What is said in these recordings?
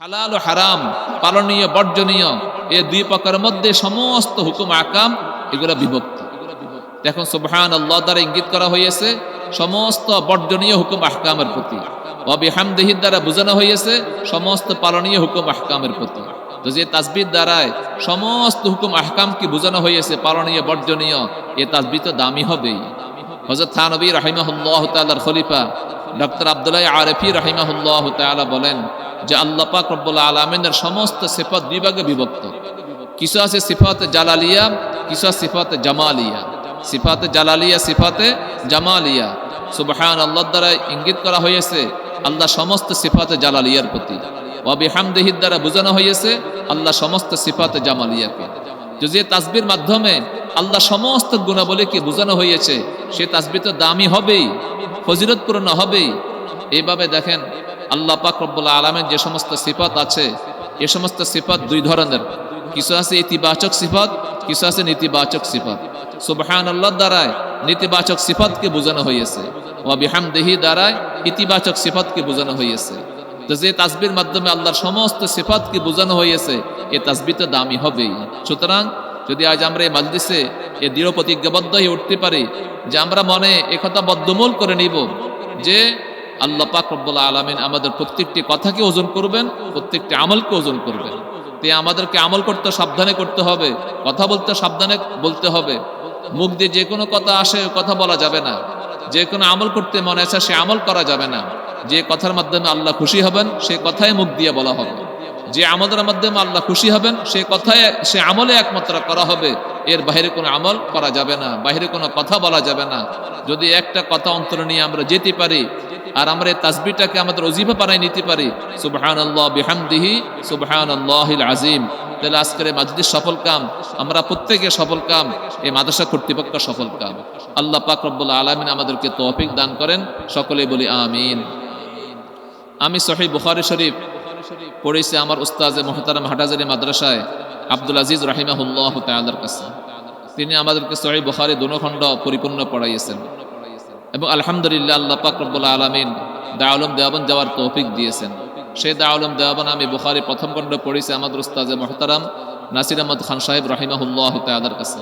হালাল ও হারাম, পালনীয় বর্জনীয়, এই দুই প্রকারের মধ্যে সমস্ত হুকুম আকাম এগুলো বিভক্ত। দেখুন সুবহানাল্লাহ দ্বারা ইঙ্গিত করা হয়েছে সমস্ত বর্জনীয় হুকুম আহকামের প্রতি, ওয়া বিহামদিহি দ্বারা বোঝানো হয়েছে সমস্ত পালনীয় হুকুম আহকামের প্রতি। তো যে তাসবিহ দ্বারায় সমস্ত হুকুম আহকামকে বোঝানো হয়েছে পালনীয় বর্জনীয়, এই তাসবিহ তো দামি হবেই। হযরত থানবী রাহিমাহুল্লাহ তাআলার খলিফা ডক্টর আব্দুল্লাহ আরেফি রাহিমাহুল্লাহ তাআলা বলেন যে আল্লাহ পাক রব্বুল আলামিনের সমস্ত সিফাত দুই ভাগে বিভক্ত। কিছু আছে সিফাতে জালালিয়া, কিছু আছে সিফাতে জামালিয়া। সিফাতে জালালিয়া, সিফাতে জামালিয়া। সুবহানাল্লাহ দ্বারা ইঙ্গিত করা হয়েছে আল্লাহ সমস্ত সিফাতে জালালিয়ার প্রতি, ওয়া বিহামদিহি দ্বারা বোঝানো হয়েছে আল্লাহ সমস্ত সিফাতে জামালিয়াকে। যে তাসবির মাধ্যমে আল্লাহ সমস্ত গুণাবলীকে বোঝানো হয়েছে, সে তাসবিহ তো দামি হবেই, ফজিলতপূর্ণ হবেই। এইভাবে দেখেন আল্লাহ পাক রব্বুল আলামিন যে সমস্ত সিফাত আছে, এ সমস্ত সিফাত দুই ধরনের। কিছু আছে ইতিবাচক সিফাত, কিছু আছে নেতিবাচক সিফাত। সুবহানাল্লাহ দ্বারায় নেতিবাচক সিফাতকে বোঝানো হয়েছে, ওয়া বিহামদিহি দ্বারায় ইতিবাচক সিফাতকে বোঝানো হয়েছে। তো যে তাসবির মাধ্যমে আল্লাহর সমস্ত সিফাতকে বোঝানো হয়েছে, এ তাসবিহ তো দামি হবেই। সুতরাং যদি আজ আমরা এই মাজলিসে এ দৃঢ় প্রতিজ্ঞাবদ্ধ হয়ে উঠতে পারি যে আমরা মনে একথা বদ্ধমূল করে নিব যে আল্লাহ পাক রব্বুল আলামিন আমাদের প্রত্যেকটি কথাকে ওজন করবেন, প্রত্যেকটি আমলকে ওজন করবেন। তে আমাদেরকে আমল করতে সাবধানে করতে হবে, কথা বলতে সাবধানে বলতে হবে। মুখ দিয়ে যে কোনো কথা আসে কথা বলা যাবে না, যে কোনো আমল করতে মনে আছে সে আমল করা যাবে না। যে কথার মাধ্যমে আল্লাহ খুশি হবেন সে কথাই মুখ দিয়ে বলা হবে, যে আমলের মাধ্যমে আল্লাহ খুশি হবেন সে কথায় সে আমলে একমাত্র করা হবে। এর বাইরে কোনো আমল করা যাবে না, বাইরে কোনো কথা বলা যাবে না। যদি একটা কথা অন্তরে নিয়ে আমরা যেতে পারি আর আমরা এই তাসবিহটাকে আমাদের ওজিফা বানাই নিতে পারি, সুবহানাল্লাহ বিহামদিহি সুবহানাল্লাহিল আযীম, তাহলে আজকের এই মাজলিস সফল কাম, আমরা প্রত্যেকে সফল কাম, এই মাদ্রাসা কর্তৃপক্ষ সফল কাম। আল্লাহ পাক রব্বুল আলামিন আমাদেরকে তৌফিক দান করেন, সকলেই বলি আমিন। আমি সহিহ বুখারী শরীফ পড়েছি আমার উস্তাজে মুহতারাম হাটাজারি মাদ্রাসায় আব্দুল আজিজ রাহিমাহুল্লাহ তাআলার কাছে। তিনি আমাদেরকে সহিহ বুখারী দুনো খণ্ড পরিপূর্ণ পড়াইয়েছেন এবং আলহামদুলিল্লাহ আল্লাহ পাক রব্বুল আলামিন দারুল উলুম দেওবন্দ যাওয়ার তৌফিক দিয়েছেন। সেই দারুল উলুম দেওবন্দ আমি বুখারী প্রথম খণ্ড পড়েছি আমাদের উস্তাজে মুহতারাম নাসির আহমদ খান সাহেব রাহিমাহুল্লাহ তাআলার কাছে,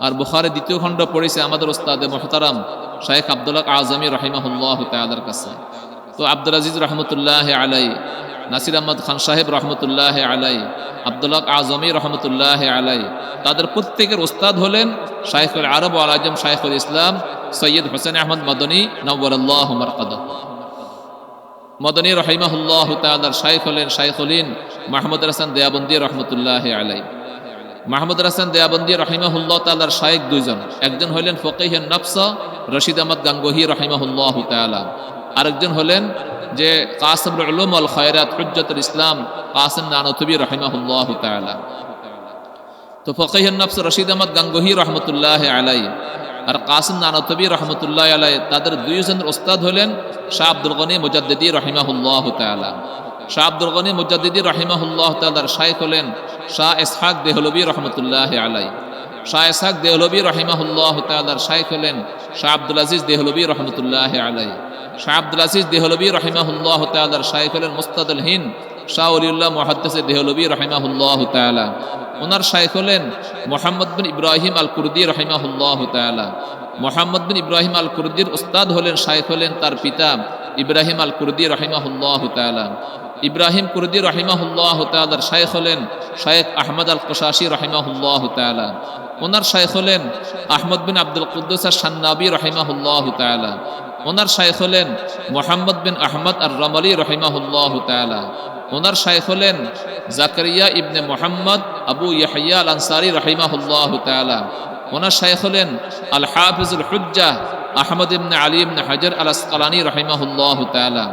আর বুখারী দ্বিতীয় খণ্ড পড়েছি আমাদের উস্তাদে মুহতারাম শাইখ আব্দুল হক আজমি রাহিমাহুল্লাহ তাআলার কাছে। তো আব্দুল আজিজ রহমতুল্লাহ আলাই, নাসির আহমদ খান সাহেব রহমতুল্লাহ আলাই, আব্দুল হক আজমি রহমতুল্লাহ আলাই, তাদের প্রত্যেকের উস্তাদ হলেন শাইখুল আরব ওয়াল আজম শাইখুল ইসলাম সৈয়দ হোসেন আহমদ মদনী নওয়ারাল্লাহু মারকাদাহ মদনী রাহিমাহুল্লাহ তাআলার শাইখ হলেন শাইখুলিন মাহমুদ হাসান দেওবন্দি রহমতুল্লাহ আলাই। মাহমুদ হাসান দেওবন্দি রাহিমাহুল্লাহ তাআলার শাইখ দুইজন, একজন হলেন ফকিহে নফস রশিদ আহমদ গাঙ্গোহী রাহিমাহুল্লাহ তাআলা, আরেকজন হলেন যে কাসিমুল উলুম ওয়াল খায়রাত হুজ্জাতুল ইসলাম কাসিম নানতুবী রাহিমাহুল্লাহ তাআলা। তো ফকিহে নফস রশিদ আহমদ গাঙ্গোহী রহমতুল্লাহ আলাই আর কাসিম নানতুবী রহমতুল্লাহ আলাই, তাদের দুইজনের উস্তাদ হলেন শাহ আব্দুল গনি মুজাদ্দিদি রাহিমাহুল্লাহ তাআলা। শাহ আব্দুল গনি মুজাদ্দিদি রাহিমাহুল্লাহ তাআলার শাইখ হলেন শাহ ইসহাক দেহলভী রহমতুল্লাহ আলাই। শাহ ইসহাক দেহলভী রাহিমাহুল্লাহ তাআলার শাইখ হলেন শাহ আব্দুল আজিজ দেহলভী রহমতুল্লাহ আলাই। শাহ আব্দুল আজিজ দেহলভী রাহিমাহুল্লাহ তাআলার শাইখ হলেন মুস্তাদুল হিন্দ শাহ ওলিউল্লাহ মুহাদ্দিস দেহলভী রাহিমাহুল্লাহ তাআলা। ওনার শাইখ হলেন মুহাম্মদ বিন ইব্রাহিম আল কুরদি রাহিমাহুল্লাহ তাআলা। মুহাম্মদ বিন ইব্রাহিম আল কুরদির উস্তাদ হলেন শাইখ হলেন তার পিতা ইব্রাহিম আল কুরদি রাহিমাহুল্লাহ তাআলা। ইব্রাহিম কুরদি রাহিমাহুল্লাহ তাআলার শাইখ হলেন শাইখ আহমদ আল কুশাশি রাহিমাহুল্লাহ তাআলা। ওনার শাইখ হলেন আহমদ বিন আব্দুল কুদ্দুস আশ-শান্নাবী রাহিমাহুল্লাহ তাআলা। ওনার শাইখ হলেন মুহাম্মদ বিন আহমদ আর রমলি রাহিমাহুল্লাহ তাআলা। ওনার শাইখ হলেন জাকারিয়া ইবনে মুহাম্মদ আবু ইয়াহইয়া আল আনসারী রাহিমাহুল্লাহ তাআলা। ওনার শাইখ হলেন আল হাফিজুল হুজ্জাহ আহমদ ইবনে আলী ইবনে হাজার আল আসকালানী রাহিমাহুল্লাহ তাআলা।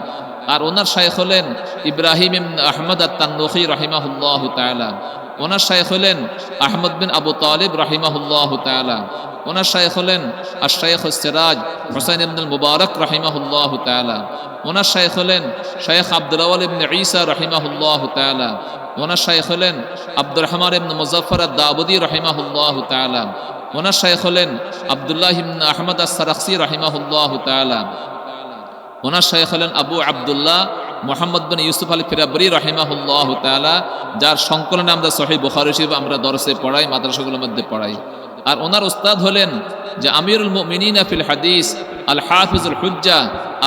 আর ওনার শাইখ হলেন ইব্রাহিম ইবনে আহমদ আত-তান্নুখী রাহিমাহুল্লাহ তাআলা। ওনার শাইখ হলেন আহমদ বিন আবু তালিব রাহিমাহুল্লাহ তাআলা। ওনার শাইখ হলেন আশ-শাইখ সিরাজ হুসাইন ইবনুল মুবারক রাহিমাহুল্লাহ তাআলা। ওনার শাইখ হলেন শাইখ আব্দুল আউয়াল ইবনে ঈসা রাহিমাহুল্লাহ তাআলা। ওনার শাইখ হলেন আব্দুর রহমান ইবনে মুজাফফর আদ-দাউদি রাহিমাহুল্লাহ তাআলা। ওনার শাইখ হলেন আব্দুল্লাহ ইবনে আহমদ আস-সারাখসি রাহিমাহুল্লাহ তাআলা। ওনার শাইখ হলেন আবু আব্দুল্লাহ মুহাম্মদ বিন ইউসুফ আল ফিরাবরি রাহিমাহুল্লাহ তাআলা, যার সংকলনে আমরা সহিহ বুখারী শরীফ আমরা দরসে পড়াই, মাদ্রাসাগুলোর মধ্যে পড়াই। আর ওনার উস্তাদ হলেন যে আমিরুল মুমিনিন ফিল হাদিস আল হাফিজুল হুজ্জা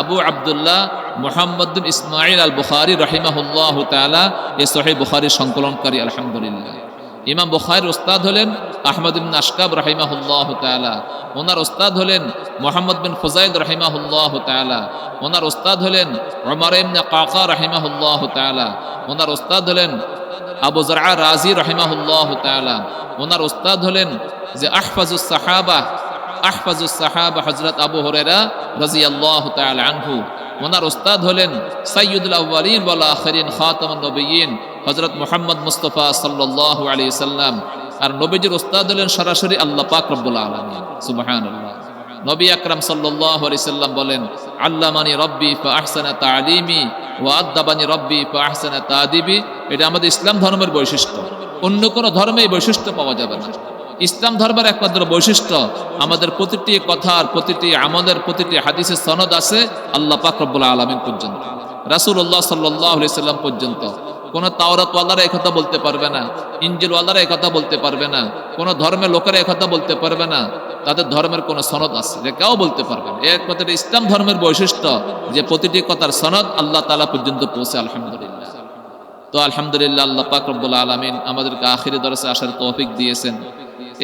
আবু আব্দুল্লাহ মুহাম্মদ বিন ইসমাঈল আল বুখারী রাহিমাহুল্লাহ তাআলা, এই সহিহ বুখারী সংকলনকারী। আলহামদুলিল্লাহ। ইমাম বুখারীর উস্তাদ হলেন আহমদ বিন আশকাব রাহিমাহুল্লাহ তাআলা, ওনার উস্তাদ হলেন মুহাম্মদ বিন ফুজাইল রাহিমাহুল্লাহ তাআলা, ওনার উস্তাদ হলেন উমর ইবনে কাকা রাহিমাহুল্লাহ তাআলা, ওনার উস্তাদ হলেন আবু যরআ রাজি রাহিমাহুল্লাহ তাআলা, ওনার উস্তাদ হলেন যে আহফাজুস সাহাবা হযরত আবু হুরায়রা রাদিয়াল্লাহু তাআলা আনহু, ওনার উস্তাদ হলেন সাইয়্যিদুল আউয়ালিন ওয়াল আখিরিন খাতামুন নবিয়্যিন হযরত মুহাম্মদ মুস্তাফা সাল্লাল্লাহু আলাইহি সাল্লাম। আর নবীজির উস্তাদ হলেন সরাসরি আল্লাহ পাক রব্বুল আলামিন। সুবহানাল্লাহ। নবী আকরাম সাল্লাল্লাহু আলাইহি সাল্লাম বলেন, আল্লামানি রব্বি ফা আহসানা তা'লিমি ওয়া আদাবানি রব্বি ফা আহসানা তা'দিবি। এটা আমাদের ইসলাম ধর্মের বৈশিষ্ট্য, অন্য কোনো ধর্মে এই বৈশিষ্ট্য পাওয়া যাবে না। ইসলাম ধর্মের একমাত্র বৈশিষ্ট্য, আমাদের প্রতিটি কথার, প্রতিটি আমলের, প্রতিটি হাদিসের সনদ আছে আল্লাহ পাক রব্বুল আলামিন পর্যন্ত, রাসূলুল্লাহ সাল্লাল্লাহু আলাইহি সাল্লাম পর্যন্ত। কোন তাওরাতওয়ালারা এই কথা বলতে পারবে না, ইনজিলওয়ালারা এই কথা বলতে পারবে না, কোন ধর্মের লোকেরা এই কথা বলতে পারবে না। তাদের ধর্মের কোন সনদ আছে যে কেউ বলতে পারবে না। একমাত্র ইসলাম ধর্মের বৈশিষ্ট্য যে প্রতিটি কথার সনদ আল্লাহ তাআলা পর্যন্ত পৌঁছে। আলহামদুলিল্লাহ। তো আলহামদুলিল্লাহ, আল্লাহ পাক রব্বুল আলামিন আমাদেরকে আখিরি দরসে আসার তৌফিক দিয়েছেন।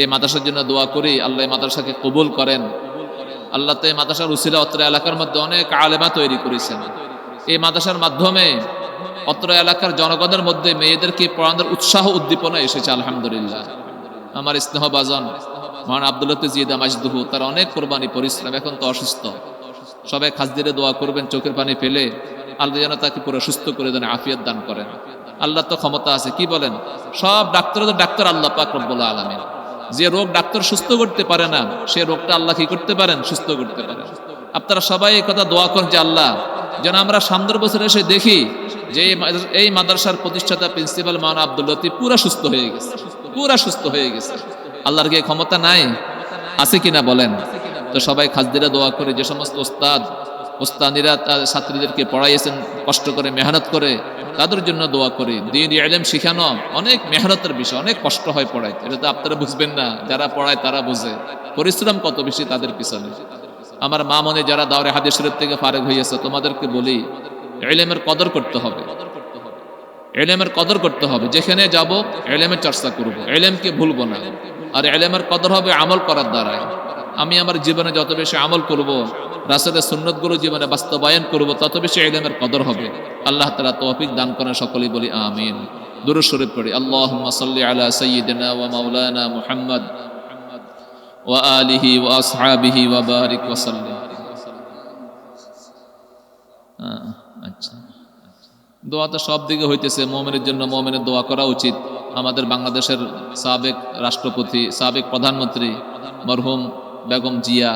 এই মাদ্রাসার জন্য দোয়া করি আল্লাহ এই মাদ্রাসাকে কবুল করেন। আল্লাহ তো এই মাদ্রাসার উসিলা অত্র এলাকার মধ্যে অনেক আলেমা তৈরি করেছেন। এই মাদ্রাসার মাধ্যমে অত্র এলাকার জনগণের মধ্যে মেয়েদেরকে পড়ানোর উৎসাহ উদ্দীপনা এসেছে। আলহামদুলিল্লাহ। আমার স্নেহভাজন মহান আব্দুল লতিফ জিদা মাজদুহু, তার অনেক কোরবানি পরিশ্রম, এখন তো অসুস্থ। সবাই খাস দিলে দোয়া করবেন, চোখের পানি ফেলে আল্লাহ যেন তাকে পুরো সুস্থ করে দেন, আফিয়ত দান করেন। আল্লাহ তো ক্ষমতা আছে, কি বলেন? সব ডাক্তারদের ডাক্তার আল্লাহ পাক রব্বুল আলামিন। যে রোগ ডাক্তার সুস্থ করতে পারে না, সে রোগটা আল্লাহ কি করতে পারেন? সুস্থ করতে পারেন। আপনারা সবাই এই কথা দোয়া করেন যে আল্লাহ যেন আমরা সামনের বছর এসে দেখি যে এই মাদ্রাসার প্রতিষ্ঠাতা প্রিন্সিপাল মাওলানা আব্দুল লতিফ পুরা সুস্থ হয়ে গেছে, পুরা সুস্থ হয়ে গেছে। আল্লাহর কি ক্ষমতা নাই? আছে কিনা বলেন? তো সবাই খাজদিরা দোয়া করে, যে সমস্ত ওস্তাদিরা ছাত্রীদেরকে পড়াইয়েছেন কষ্ট করে, মেহনত করে, তাদের জন্য দোয়া করি। দ্বীন ইলম শিখানো অনেক মেহনতের বিষয়, অনেক কষ্ট হয় পড়াইতে। এটা তো আপনারা বুঝবেন না, যারা পড়ায় তারা বুঝে পরিশ্রম কত বেশি তাদের পিছনে। আমার মা মনে যারা দাওরে হাদিস শরীফ থেকে ফারেগ হয়েছে, তোমাদেরকে বলি ইলমের কদর করতে হবে, ইলমের কদর করতে হবে। যেখানে যাব ইলমের চর্চা করব, ইলমকে ভুলবো না। আর ইলমের কদর হবে আমল করার দ্বারা। আমি আমার জীবনে যত বেশি আমল করব, রাসূলের সুন্নতগুলো জীবনে বাস্তবায়ন করব, তত বেশি ইলমের কদর হবে। আল্লাহ তাআলা তৌফিক দান করেন। সকলেই বলি আমিন। দুরূদ শরীফ পড়ি। আল্লাহুম্মা সাল্লি আলা সাইয়্যিদিনা ওয়া মাওলানা মুহাম্মদ ওয়া আলিহি ওয়া আসহাবিহি ওয়া বারিক ওয়া সাল্লিম। আচ্ছা, দোয়া তো সব দিকে হইতেছে। মুমিনের জন্য মুমিনের দোয়া করা উচিত। আমাদের বাংলাদেশের সাবেক রাষ্ট্রপতি, সাবেক প্রধানমন্ত্রী মরহুম বেগম জিয়া,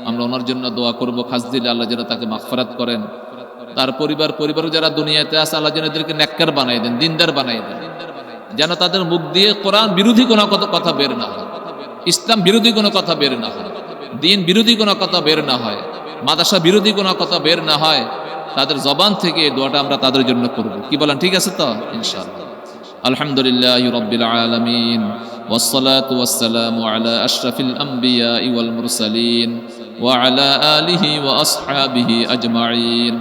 আমরা ওনার জন্য দোয়া করব। খাস দিলে আল্লাহ যেন তাকে মাগফিরাত করেন। তার পরিবার যারা দুনিয়াতে আছে, আল্লাহ যেন এদেরকে নেককার বানাই দেন, দিনদার বানাই দেন, যেন তাদের মুখ দিয়ে কোরআন বিরোধী কোনো কথা বের না হয়, ইসলাম বিরোধী কোনো কথা বের না হয়, দিন বিরোধী কোনো কথা বের না হয়, মাদ্রাসা বিরোধী কোনো কথা বের না হয়। তাদের জবান থেকে এই দোয়াটা আমরা তাদের জন্য করব। কি বলেন? ঠিক আছে তো? ইনশাআল্লাহ। আলহামদুলিল্লাহি রাব্বিল আলামিন ওয়াসসালাতু ওয়াসসালামু আলা আশরাফিল আমবিয়াই ওয়াল মুরসালিন ওয়া আলা আলিহি ওয়া আসহাবিহি আজমাইন।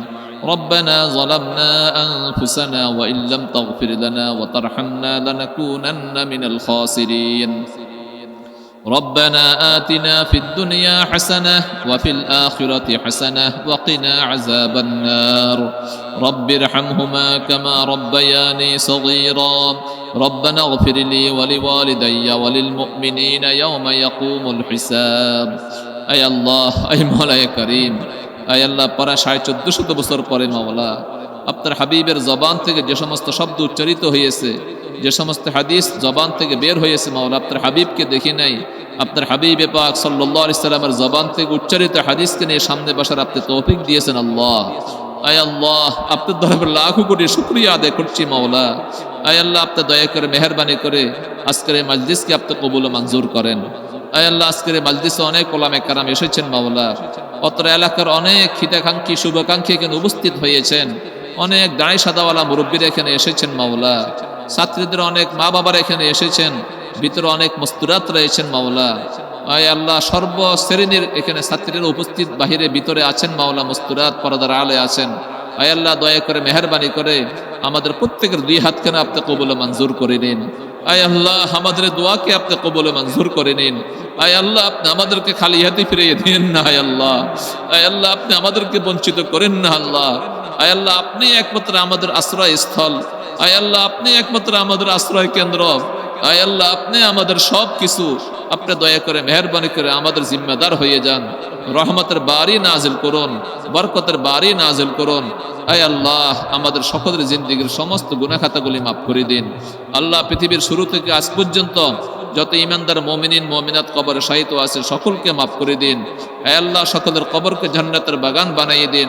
ربنا ظلمنا أنفسنا وإن لم تغفر لنا وترحمنا لنكونن من الخاسرين. ربنا آتنا في الدنيا حسنة وفي الآخرة حسنة وقنا عذاب النار. رب ارحمهما كما ربياني صغيرا. ربنا اغفر لي ولوالدي وللمؤمنين يوم يقوم الحساب. أي الله أي مولاي كريم, আয় আল্লাহ, প্রায় 1450 বছর পরে মাওলা আপনার হাবিবের জবান থেকে যে সমস্ত শব্দ উচ্চারিত হয়েছে, যে সমস্ত হাদিস জবান থেকে বের হয়েছে মাওলা, আপনার হাবিবকে দেখি নাই, আপনার হাবিবে পাক সাল্লাল্লাহু আলাইহি সাল্লামের জবান থেকে উচ্চারিত হাদিসকে নিয়ে সামনে বসার আপনি তৌফিক দিয়েছেন আল্লাহ। আয় আল্লাহ, আপনার দরবারে লাখো কোটি শুকরিয়া আদায় করছি মাওলা। আয় আল্লাহ, আপনি দয়া করে মেহেরবানি করে আজকের এই মাজলিসকে আপনি কবুল ও মঞ্জুর করেন। আয় আল্লাহ, আজকের এই মাজলিসে অনেক ওলামে কেরাম এসেছেন মাওলা, অত্র এলাকার অনেক হিতাকাঙ্ক্ষী শুভাকাঙ্ক্ষী এখানে উপস্থিত হয়েছেন। অনেক দাঁড়ি সাদাওয়ালা মুরব্বীরা এখানে এসেছেন মাওলা, ছাত্রীদের অনেক মা বাবারা এখানে এসেছেন, ভিতরে অনেক মস্তুরাত রয়েছেন মাওলা। আয় আল্লাহ, সর্ব শ্রেণীর এখানে ছাত্রীরা উপস্থিত, বাহিরে ভিতরে আছেন মাওলা, মস্তুরাত পর্দার আলে আছেন। আয় আল্লাহ, দয়া করে মেহেরবানি করে আমাদের প্রত্যেকের দুই হাতখানে আপনি কবুল মঞ্জুর করে নিন। আয় আল্লাহ, আমাদের দোয়াকে আপনি কবুল মঞ্জুর করে নিন। আয় আল্লাহ, আপনি আমাদেরকে খালি হাতে ফিরিয়ে দিন না। আয় আল্লাহ, আয় আল্লাহ, আপনি আমাদেরকে বঞ্চিত করেন না। আল্লাহ, আয় আল্লাহ, আপনি একমাত্র আমাদের আশ্রয় স্থল। আয় আল্লাহ, আপনি একমাত্র আমাদের আশ্রয় কেন্দ্র। আয় আল্লাহ, আপনি আমাদের সব কিছু। আপনি দয়া করে মেহেরবানি করে আমাদের জিম্মেদার হয়ে যান। রহমতের বাড়ি নাজিল করুন, বরকতের বাড়ি নাজিল করুন। আয় আল্লাহ, আমাদের সকলের জিন্দেগীর সমস্ত গুনাহ খাতাগুলি মাফ করে দিন। আল্লাহ, পৃথিবীর শুরু থেকে আজ পর্যন্ত যত ইমানদার মুমিনিন মুমিনাত কবরে শায়িত আছে সকলকে মাফ করে দিন। আয় আল্লাহ, সকলের কবরকে জান্নাতের বাগান বানিয়ে দিন।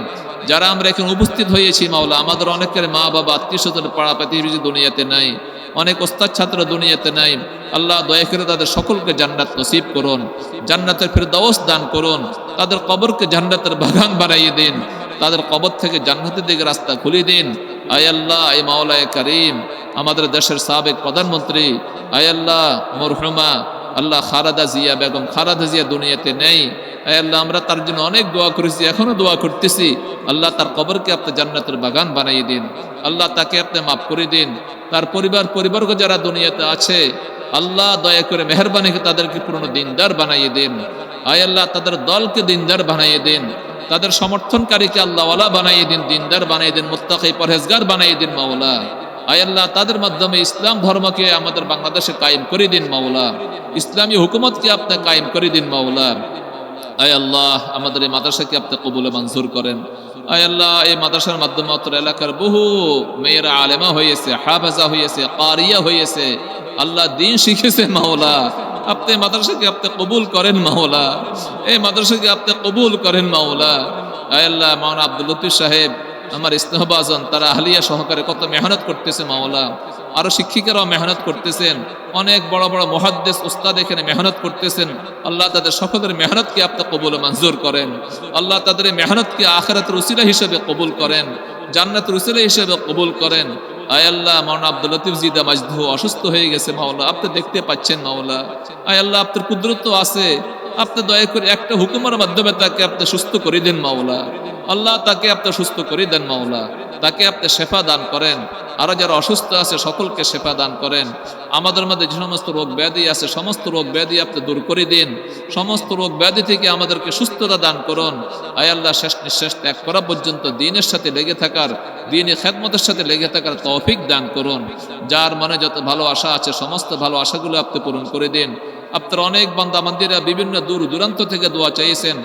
যারা আমরা এখানে উপস্থিত হয়েছি মাওলা, আমাদের অনেকের মা বাবা আত্মীয় স্বজন পাড়া প্রতিবেশী দুনিয়াতে নাই, অনেক ওস্তাদ ছাত্র দুনিয়াতে নাই। আল্লাহ, দয়া করে তাদের সকলকে জান্নাত নসিব করুন, জান্নাতের ফেরদাউস দান করুন, তাদের কবরকে জান্নাতের বাগান বানাইয়ে দিন, তাদের কবর থেকে জান্নাতের দিকে রাস্তা খুলে দিন। আয় আল্লাহ, এই মাওলায়ে কারীম, আমাদের দেশের সাবেক প্রধানমন্ত্রী আয় আল্লাহ মরহুমা আল্লাহ খালেদা জিয়া বেগম, খালেদা জিয়া দুনিয়াতে নেই। আয় আল্লাহ, আমরা তার জন্য অনেক দোয়া করেছি, এখনো দোয়া করতেছি। আল্লাহ, তার কবরকে আপনি জান্নাতের বাগান বানিয়ে দিন। আল্লাহ, তাকে আপনি মাফ করে দিন। তার পরিবারকে যারা দুনিয়াতে আছে, আল্লাহ দয়া করে মেহেরবানি করে তাদেরকে পুরনো দিনদার বানাইয়ে দিন। আয় আল্লাহ, তাদের দলকে দিনদার বানাইয়ে দিন, তাদের সমর্থনকারীকে আল্লাহওয়ালা বানাইয়ে দিন, দিনদার বানিয়ে দিন, মুত্তাকি পরহেজগার বানিয়ে দিন মাওলা। আয় আল্লাহ, তাদের মাধ্যমে ইসলাম ধর্মকে আমাদের বাংলাদেশে কায়েম করে দিন মাওলা, ইসলামী হুকুমতকে আপনি কায়েম করে দিন মাওলা। আয় আল্লাহ, আমাদের এই মাদ্রাসাকে আপনি কবুলে মঞ্জুর করেন। আয় আল্লাহ, এই মাদ্রাসার মাধ্যমে অত্র এলাকার বহু মেয়েরা আলেমা হয়েছে, হাফেজা হয়েছে, কারিয়া হয়েছে, আল্লাহ দিন শিখেছে মাওলা। আপনি মাদ্রাসাকে আপনি কবুল করেন মাওলা, এই মাদ্রাসাকে আপনি কবুল করেন মাওলা। আয় আল্লাহ, মাওলানা আব্দুল লতিফ সাহেব আমার স্নেহভাজন, তারা আহলিয়া সহকারে কত মেহনত করতেছে মাওলা, আরো শিক্ষিকারাও মেহনত করতেছেন, অনেক বড় বড় মুহাদ্দিস উস্তাদ এখানে মেহনত করতেছেন। আল্লাহ, তাদের সকলের মেহনতকে আপনি কবুল মঞ্জুর করেন। আল্লাহ, তাদের মেহনতকে আখিরাতের উসিলা হিসেবে কবুল করেন, জান্নাতের উসিলা হিসেবে কবুল করেন। আয় আল্লাহ, মাওলানা আব্দুল লতিফ জিদা মাজদু অসুস্থ হয়ে গেছে মাওলা, আপনি দেখতে পাচ্ছেন মাওলা। আয় আল্লাহ, আপনার কুদরত আছে, আপনি দয়া করে একটা হুকুমের মাধ্যমে তাকে আপনি সুস্থ করে দেন মাওলা। আল্লাহ, তাকে আপনি সুস্থ করে দেন মাওলা, তাকে আপনি শেফা দান করেন। আরো যারা অসুস্থ আছে সকলকে শেফা দান করেন। আমাদের মধ্যে যে সমস্ত রোগ ব্যাধি আছে সমস্ত রোগ ব্যাধি আপনি দূর করে দিন, সমস্ত রোগ ব্যাধি থেকে আমাদেরকে সুস্থতা দান করুন। আয় আল্লাহ, শেষ নিঃশ্বাস ত্যাগ করা পর্যন্ত দ্বীনের সাথে লেগে থাকার, দ্বীনি খেদমতের সাথে লেগে থাকার তৌফিক দান করুন। যার মনে যত ভালো আশা আছে সমস্ত ভালো আশাগুলো আপনি পূরণ করে দিন। আপনার অনেক বান্দা বান্দীরা বিভিন্ন দূর দূরান্ত থেকে দোয়া চাইছেন,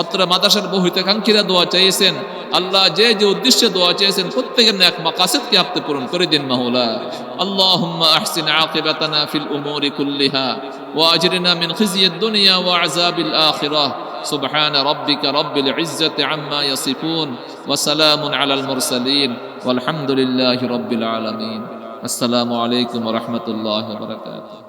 অত্র মাদ্রাসার বহু হিতাকাঙ্ক্ষীরা দোয়া চাইছেন। আল্লাহ, যে যে উদ্দেশ্যে দোয়া চেয়েছেন প্রত্যেকের নেক মাকাসিদকে আপনি পূরণ করে দিন মাওলা। আল্লাহুম্মা আহসিন আকিবাতানা ফিল উমুরি কুল্লিহা ওয়া আজরিনা মিন খিজিয়িদ দুনিয়া ওয়া আযাবিল আখিরাহ। সুবহানা রাব্বিকা রাব্বিল ইজ্জাতি আম্মা ইয়াসিফুন ওয়া সালামুন আলাল মুরসালিন ওয়াল হামদুলিল্লাহি রাব্বিল আলামিন। আসসালামু আলাইকুম ওয়া রাহমাতুল্লাহি ওয়া বারাকাতুহু।